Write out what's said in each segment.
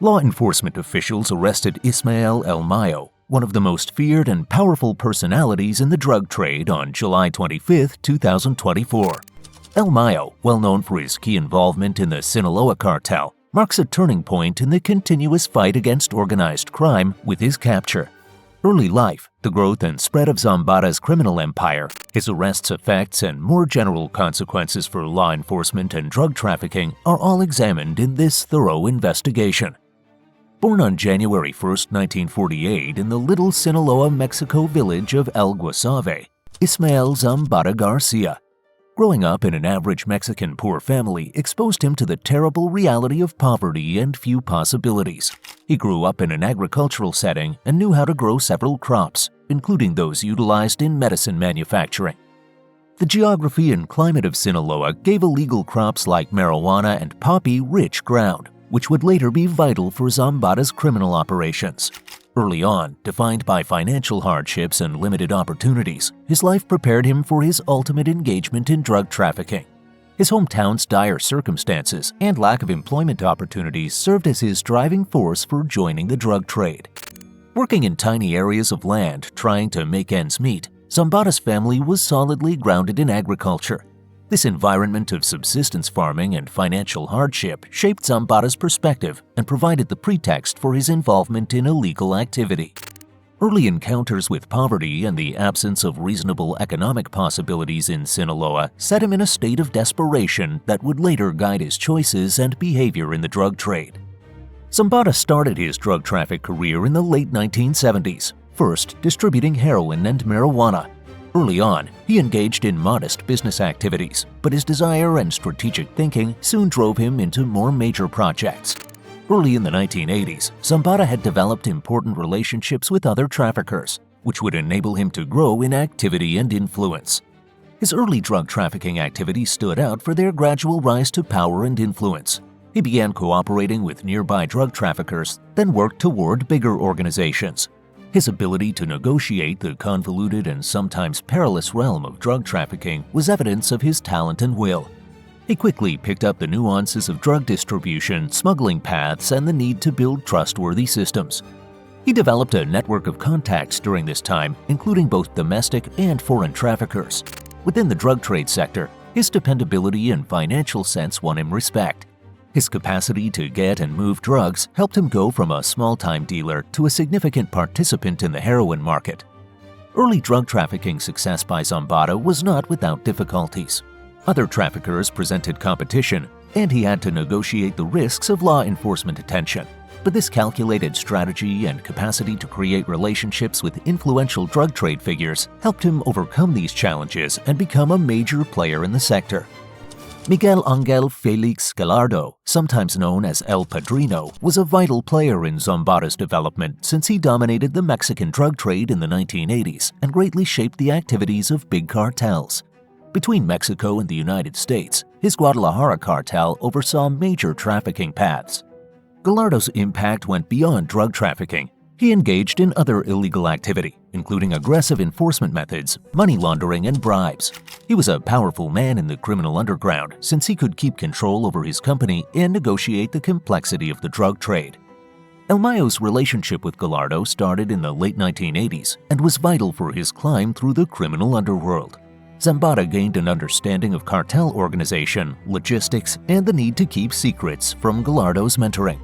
Law enforcement officials arrested Ismael El Mayo, one of the most feared and powerful personalities in the drug trade, on July 25, 2024. El Mayo, well known for his key involvement in the Sinaloa Cartel, marks a turning point in the continuous fight against organized crime with his capture. Early life, the growth and spread of Zambada's criminal empire, his arrests, effects, and more general consequences for law enforcement and drug trafficking are all examined in this thorough investigation. Born on January 1, 1948 in the little Sinaloa, Mexico village of El Guasave, Ismael Zambada Garcia, growing up in an average Mexican poor family exposed him to the terrible reality of poverty and few possibilities. He grew up in an agricultural setting and knew how to grow several crops, including those utilized in medicine manufacturing. The geography and climate of Sinaloa gave illegal crops like marijuana and poppy rich ground, which would later be vital for Zambada's criminal operations. Early on, defined by financial hardships and limited opportunities, his life prepared him for his ultimate engagement in drug trafficking. His hometown's dire circumstances and lack of employment opportunities served as his driving force for joining the drug trade. Working in tiny areas of land trying to make ends meet, Zambada's family was solidly grounded in agriculture. This environment of subsistence farming and financial hardship shaped Zambada's perspective and provided the pretext for his involvement in illegal activity. Early encounters with poverty and the absence of reasonable economic possibilities in Sinaloa set him in a state of desperation that would later guide his choices and behavior in the drug trade. Zambada started his drug traffic career in the late 1970s, first distributing heroin and marijuana. Early on, he engaged in modest business activities, but his desire and strategic thinking soon drove him into more major projects. Early in the 1980s, Zambada had developed important relationships with other traffickers, which would enable him to grow in activity and influence. His early drug trafficking activities stood out for their gradual rise to power and influence. He began cooperating with nearby drug traffickers, then worked toward bigger organizations. His ability to negotiate the convoluted and sometimes perilous realm of drug trafficking was evidence of his talent and will. He quickly picked up the nuances of drug distribution, smuggling paths, and the need to build trustworthy systems. He developed a network of contacts during this time, including both domestic and foreign traffickers. Within the drug trade sector, his dependability and financial sense won him respect. His capacity to get and move drugs helped him go from a small-time dealer to a significant participant in the heroin market. Early drug trafficking success by Zambada was not without difficulties. Other traffickers presented competition, and he had to negotiate the risks of law enforcement attention. But this calculated strategy and capacity to create relationships with influential drug trade figures helped him overcome these challenges and become a major player in the sector. Miguel Angel Felix Gallardo, sometimes known as El Padrino, was a vital player in Zambada's development since he dominated the Mexican drug trade in the 1980s and greatly shaped the activities of big cartels. Between Mexico and the United States, his Guadalajara cartel oversaw major trafficking paths. Gallardo's impact went beyond drug trafficking. He engaged in other illegal activity, including aggressive enforcement methods, money laundering, and bribes. He was a powerful man in the criminal underground since he could keep control over his company and negotiate the complexity of the drug trade. El Mayo's relationship with Gallardo started in the late 1980s and was vital for his climb through the criminal underworld. Zambada gained an understanding of cartel organization, logistics, and the need to keep secrets from Gallardo's mentoring.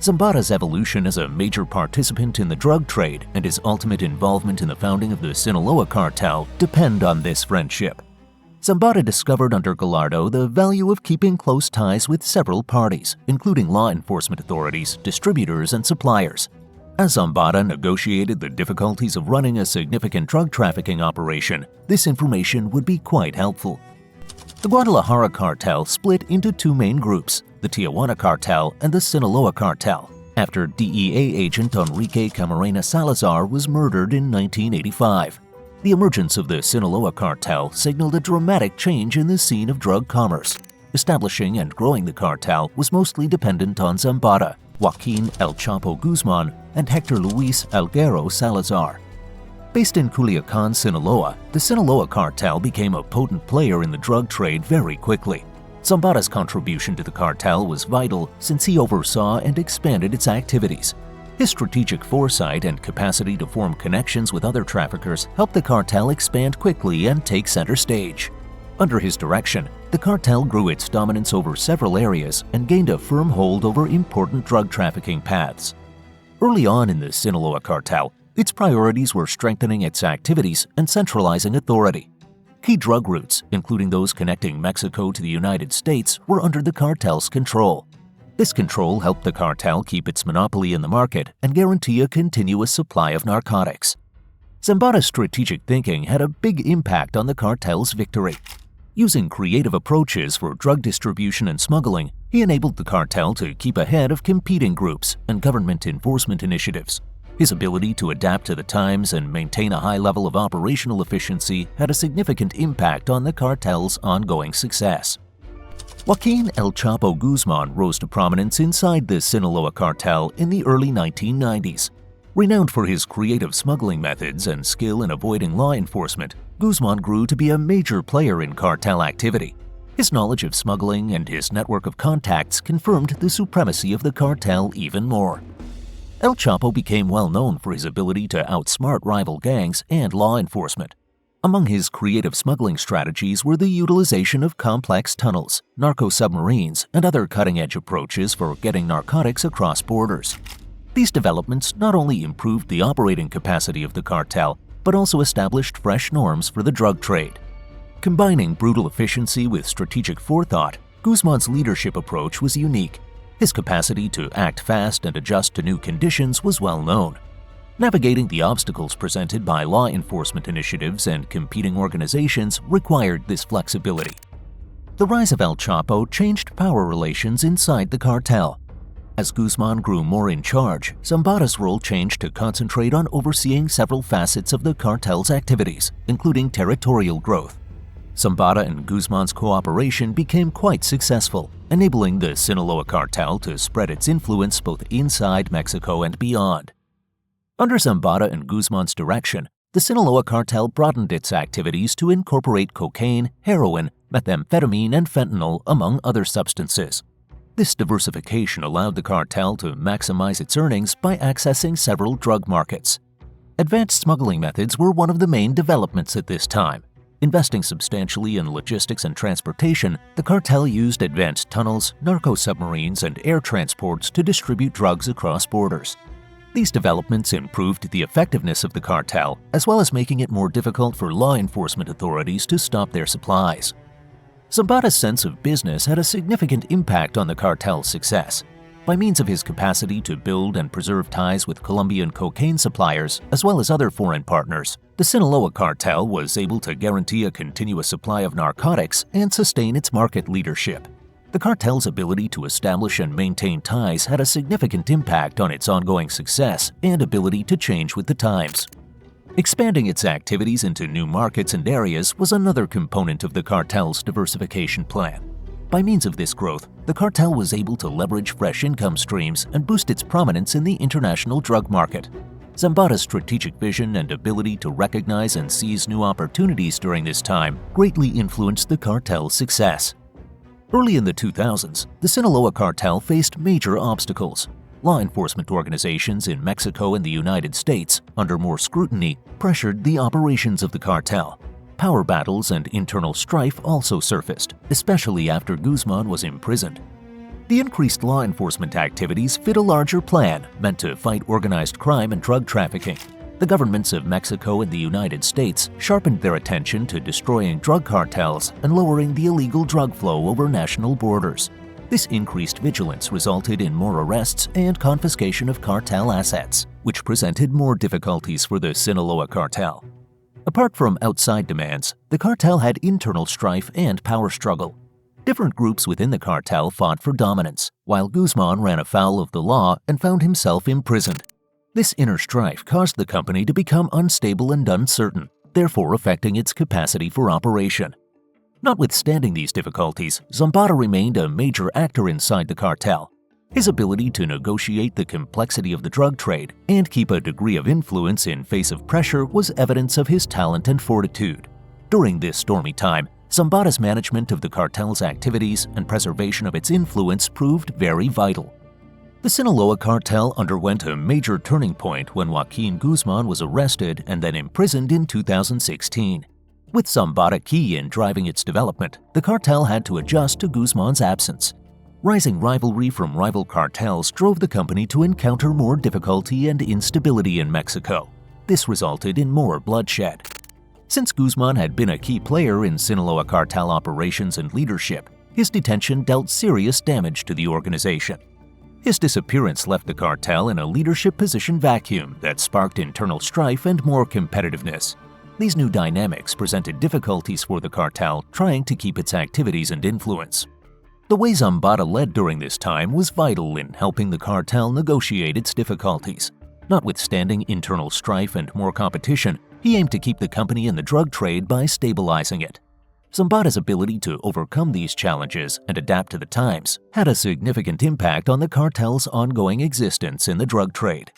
Zambada's evolution as a major participant in the drug trade and his ultimate involvement in the founding of the Sinaloa Cartel depend on this friendship. Zambada discovered under Gallardo the value of keeping close ties with several parties, including law enforcement authorities, distributors, and suppliers. As Zambada negotiated the difficulties of running a significant drug trafficking operation, this information would be quite helpful. The Guadalajara cartel split into two main groups, the Tijuana Cartel and the Sinaloa Cartel, after DEA agent Enrique Camarena Salazar was murdered in 1985. The emergence of the Sinaloa Cartel signaled a dramatic change in the scene of drug commerce. Establishing and growing the cartel was mostly dependent on Zambada, Joaquin El Chapo Guzman, and Hector Luis Alguero Salazar. Based in Culiacan, Sinaloa, the Sinaloa Cartel became a potent player in the drug trade very quickly. Zambada's contribution to the cartel was vital since he oversaw and expanded its activities. His strategic foresight and capacity to form connections with other traffickers helped the cartel expand quickly and take center stage. Under his direction, the cartel grew its dominance over several areas and gained a firm hold over important drug trafficking paths. Early on in the Sinaloa Cartel, its priorities were strengthening its activities and centralizing authority. Key drug routes, including those connecting Mexico to the United States, were under the cartel's control. This control helped the cartel keep its monopoly in the market and guarantee a continuous supply of narcotics. Zambada's strategic thinking had a big impact on the cartel's victory. Using creative approaches for drug distribution and smuggling, he enabled the cartel to keep ahead of competing groups and government enforcement initiatives. His ability to adapt to the times and maintain a high level of operational efficiency had a significant impact on the cartel's ongoing success. Joaquin El Chapo Guzman rose to prominence inside the Sinaloa Cartel in the early 1990s. Renowned for his creative smuggling methods and skill in avoiding law enforcement, Guzman grew to be a major player in cartel activity. His knowledge of smuggling and his network of contacts confirmed the supremacy of the cartel even more. El Chapo became well known for his ability to outsmart rival gangs and law enforcement. Among his creative smuggling strategies were the utilization of complex tunnels, narco-submarines, and other cutting-edge approaches for getting narcotics across borders. These developments not only improved the operating capacity of the cartel, but also established fresh norms for the drug trade. Combining brutal efficiency with strategic forethought, Guzman's leadership approach was unique. His capacity to act fast and adjust to new conditions was well known. Navigating the obstacles presented by law enforcement initiatives and competing organizations required this flexibility. The rise of El Chapo changed power relations inside the cartel. As Guzman grew more in charge, Zambada's role changed to concentrate on overseeing several facets of the cartel's activities, including territorial growth. Zambada and Guzman's cooperation became quite successful, enabling the Sinaloa Cartel to spread its influence both inside Mexico and beyond. Under Zambada and Guzman's direction, the Sinaloa Cartel broadened its activities to incorporate cocaine, heroin, methamphetamine, and fentanyl, among other substances. This diversification allowed the cartel to maximize its earnings by accessing several drug markets. Advanced smuggling methods were one of the main developments at this time. Investing substantially in logistics and transportation, the cartel used advanced tunnels, narco-submarines, and air transports to distribute drugs across borders. These developments improved the effectiveness of the cartel, as well as making it more difficult for law enforcement authorities to stop their supplies. Zambada's sense of business had a significant impact on the cartel's success. By means of his capacity to build and preserve ties with Colombian cocaine suppliers, as well as other foreign partners, the Sinaloa Cartel was able to guarantee a continuous supply of narcotics and sustain its market leadership. The cartel's ability to establish and maintain ties had a significant impact on its ongoing success and ability to change with the times. Expanding its activities into new markets and areas was another component of the cartel's diversification plan. By means of this growth, the cartel was able to leverage fresh income streams and boost its prominence in the international drug market. Zambada's strategic vision and ability to recognize and seize new opportunities during this time greatly influenced the cartel's success. Early in the 2000s, the Sinaloa Cartel faced major obstacles. Law enforcement organizations in Mexico and the United States, under more scrutiny, pressured the operations of the cartel. Power battles and internal strife also surfaced, especially after Guzman was imprisoned. The increased law enforcement activities fit a larger plan meant to fight organized crime and drug trafficking. The governments of Mexico and the United States sharpened their attention to destroying drug cartels and lowering the illegal drug flow over national borders. This increased vigilance resulted in more arrests and confiscation of cartel assets, which presented more difficulties for the Sinaloa Cartel. Apart from outside demands, the cartel had internal strife and power struggle. Different groups within the cartel fought for dominance, while Guzman ran afoul of the law and found himself imprisoned. This inner strife caused the company to become unstable and uncertain, therefore affecting its capacity for operation. Notwithstanding these difficulties, Zambada remained a major actor inside the cartel. His ability to negotiate the complexity of the drug trade and keep a degree of influence in face of pressure was evidence of his talent and fortitude. During this stormy time, Zambada's management of the cartel's activities and preservation of its influence proved very vital. The Sinaloa Cartel underwent a major turning point when Joaquin Guzman was arrested and then imprisoned in 2016. With Zambada key in driving its development, the cartel had to adjust to Guzman's absence. Rising rivalry from rival cartels drove the company to encounter more difficulty and instability in Mexico. This resulted in more bloodshed. Since Guzman had been a key player in Sinaloa Cartel operations and leadership, his detention dealt serious damage to the organization. His disappearance left the cartel in a leadership position vacuum that sparked internal strife and more competitiveness. These new dynamics presented difficulties for the cartel trying to keep its activities and influence. The way Zambada led during this time was vital in helping the cartel negotiate its difficulties. Notwithstanding internal strife and more competition, he aimed to keep the company in the drug trade by stabilizing it. Zambada's ability to overcome these challenges and adapt to the times had a significant impact on the cartel's ongoing existence in the drug trade.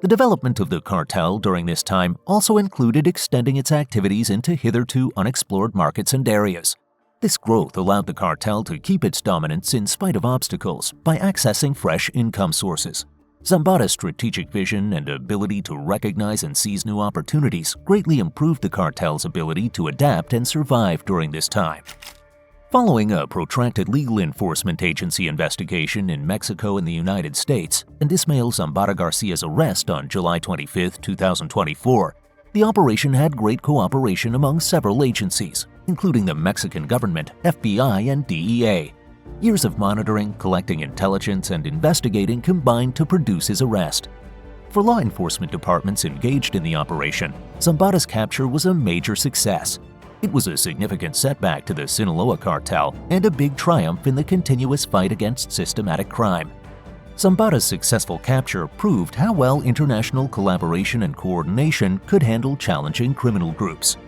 The development of the cartel during this time also included extending its activities into hitherto unexplored markets and areas. This growth allowed the cartel to keep its dominance in spite of obstacles by accessing fresh income sources. Zambada's strategic vision and ability to recognize and seize new opportunities greatly improved the cartel's ability to adapt and survive during this time. Following a protracted legal enforcement agency investigation in Mexico and the United States and Ismael Zambada Garcia's arrest on July 25, 2024, the operation had great cooperation among several agencies, including the Mexican government, FBI, and DEA. Years of monitoring, collecting intelligence, and investigating combined to produce his arrest. For law enforcement departments engaged in the operation, Zambada's capture was a major success. It was a significant setback to the Sinaloa Cartel and a big triumph in the continuous fight against systematic crime. Zambada's successful capture proved how well international collaboration and coordination could handle challenging criminal groups.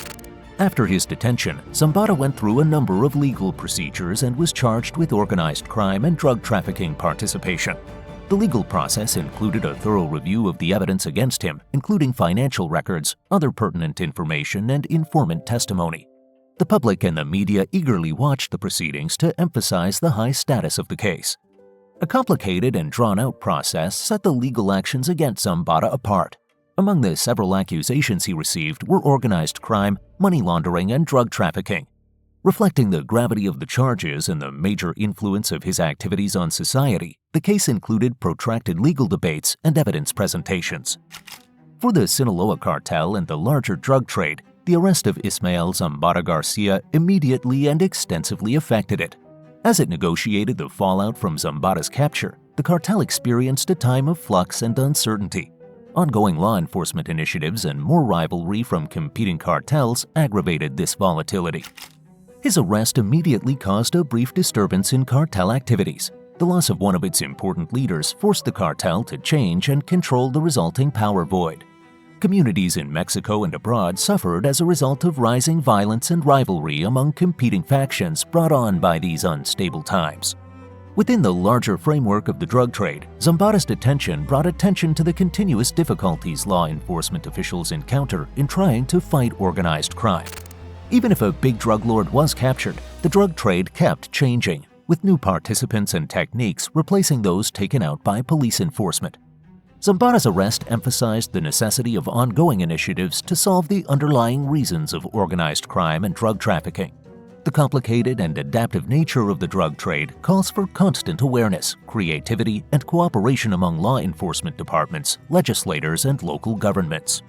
After his detention, Zambada went through a number of legal procedures and was charged with organized crime and drug trafficking participation. The legal process included a thorough review of the evidence against him, including financial records, other pertinent information, and informant testimony. The public and the media eagerly watched the proceedings to emphasize the high status of the case. A complicated and drawn-out process set the legal actions against Zambada apart. Among the several accusations he received were organized crime, money laundering, and drug trafficking. Reflecting the gravity of the charges and the major influence of his activities on society, the case included protracted legal debates and evidence presentations. For the Sinaloa Cartel and the larger drug trade, the arrest of Ismael Zambada Garcia immediately and extensively affected it. As it negotiated the fallout from Zambada's capture, the cartel experienced a time of flux and uncertainty. Ongoing law enforcement initiatives and more rivalry from competing cartels aggravated this volatility. His arrest immediately caused a brief disturbance in cartel activities. The loss of one of its important leaders forced the cartel to change and control the resulting power void. Communities in Mexico and abroad suffered as a result of rising violence and rivalry among competing factions brought on by these unstable times. Within the larger framework of the drug trade, Zambada's detention brought attention to the continuous difficulties law enforcement officials encounter in trying to fight organized crime. Even if a big drug lord was captured, the drug trade kept changing, with new participants and techniques replacing those taken out by police enforcement. Zambada's arrest emphasized the necessity of ongoing initiatives to solve the underlying reasons of organized crime and drug trafficking. The complicated and adaptive nature of the drug trade calls for constant awareness, creativity, and cooperation among law enforcement departments, legislators, and local governments.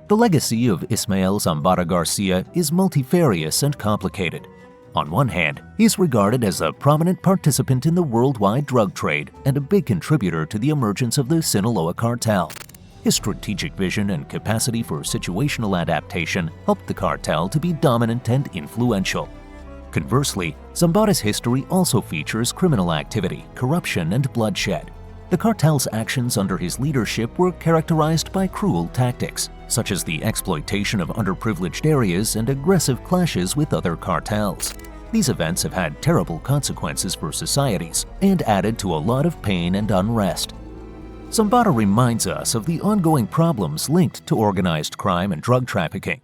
The legacy of Ismael Zambada Garcia is multifarious and complicated. On one hand, he is regarded as a prominent participant in the worldwide drug trade and a big contributor to the emergence of the Sinaloa Cartel. His strategic vision and capacity for situational adaptation helped the cartel to be dominant and influential. Conversely, Zambada's history also features criminal activity, corruption, and bloodshed. The cartel's actions under his leadership were characterized by cruel tactics, such as the exploitation of underprivileged areas and aggressive clashes with other cartels. These events have had terrible consequences for societies and added to a lot of pain and unrest. Zambada reminds us of the ongoing problems linked to organized crime and drug trafficking.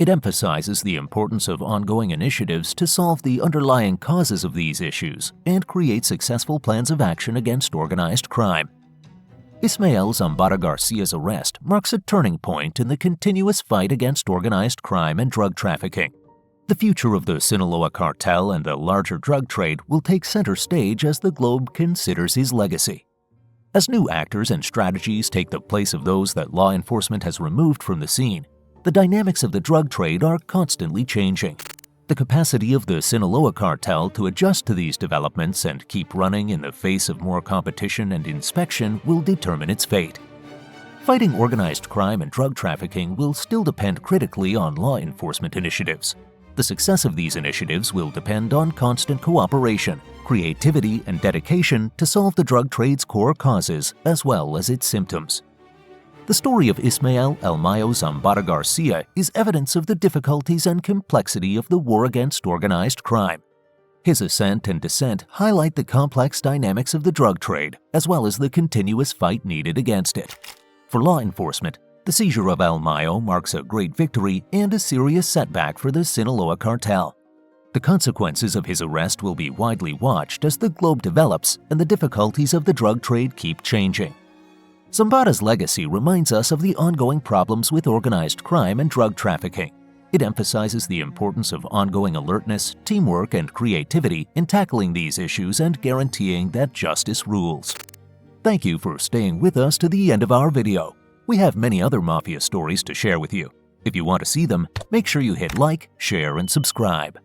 It emphasizes the importance of ongoing initiatives to solve the underlying causes of these issues and create successful plans of action against organized crime. Ismael Zambada Garcia's arrest marks a turning point in the continuous fight against organized crime and drug trafficking. The future of the Sinaloa Cartel and the larger drug trade will take center stage as the globe considers his legacy. As new actors and strategies take the place of those that law enforcement has removed from the scene, the dynamics of the drug trade are constantly changing. The capacity of the Sinaloa Cartel to adjust to these developments and keep running in the face of more competition and inspection will determine its fate. Fighting organized crime and drug trafficking will still depend critically on law enforcement initiatives. The success of these initiatives will depend on constant cooperation, creativity, and dedication to solve the drug trade's core causes as well as its symptoms. The story of Ismael El Mayo Zambada Garcia is evidence of the difficulties and complexity of the war against organized crime. His ascent and descent highlight the complex dynamics of the drug trade, as well as the continuous fight needed against it. For law enforcement, the seizure of El Mayo marks a great victory and a serious setback for the Sinaloa Cartel. The consequences of his arrest will be widely watched as the globe develops and the difficulties of the drug trade keep changing. Zambada's legacy reminds us of the ongoing problems with organized crime and drug trafficking. It emphasizes the importance of ongoing alertness, teamwork, and creativity in tackling these issues and guaranteeing that justice rules. Thank you for staying with us to the end of our video. We have many other mafia stories to share with you. If you want to see them, make sure you hit like, share, and subscribe.